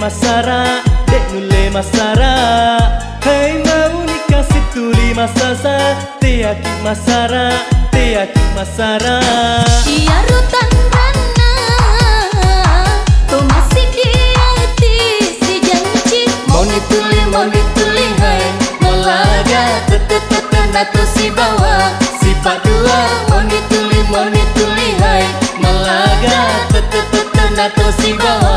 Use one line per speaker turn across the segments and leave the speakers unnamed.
masara, dek nule masara. Hai mau nikah situli masasa, teaki masara, teaki masara.
Iya rutan rana, to masih di hati si janji. Mau dituli hai, melaga tetetetan atau si bawa sifat dua. Mau dituli hai, melaga tetetetan atau si bawa.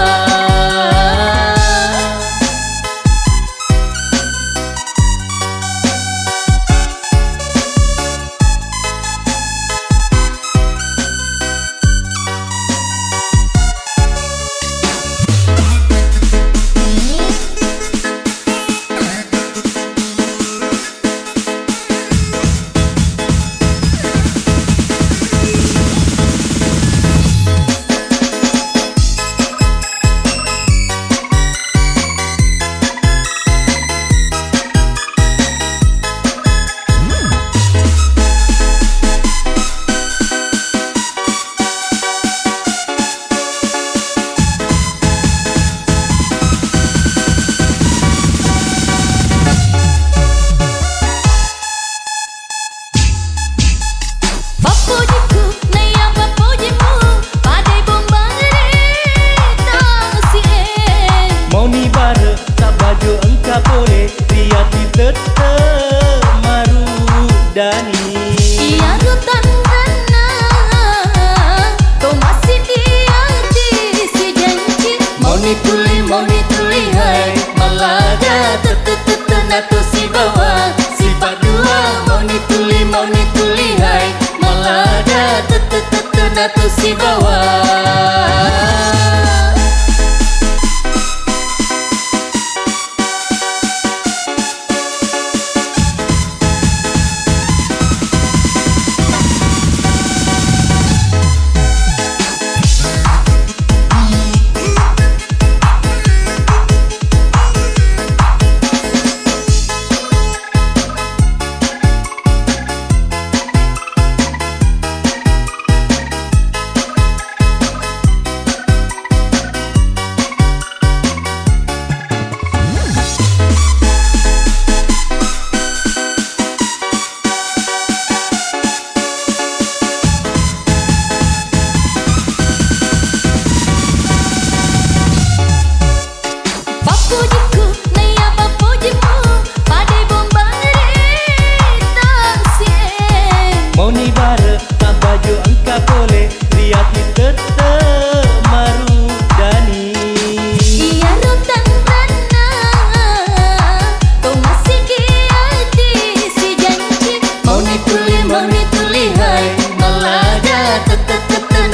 Iya rutan rana, to masih di hati si janji. Mau dituli hai, melaga tetetetan atau si bawa sifat dua. Mau dituli hai, melaga tetetetan atau si bawa.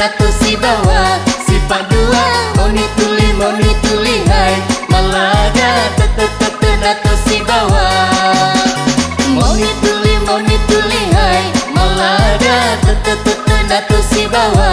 Atau si bawa sifat dua. Mau dituli hai, melaga tetetetan atau si bawa. Mau dituli hai, melaga tetetetan atau si bawa.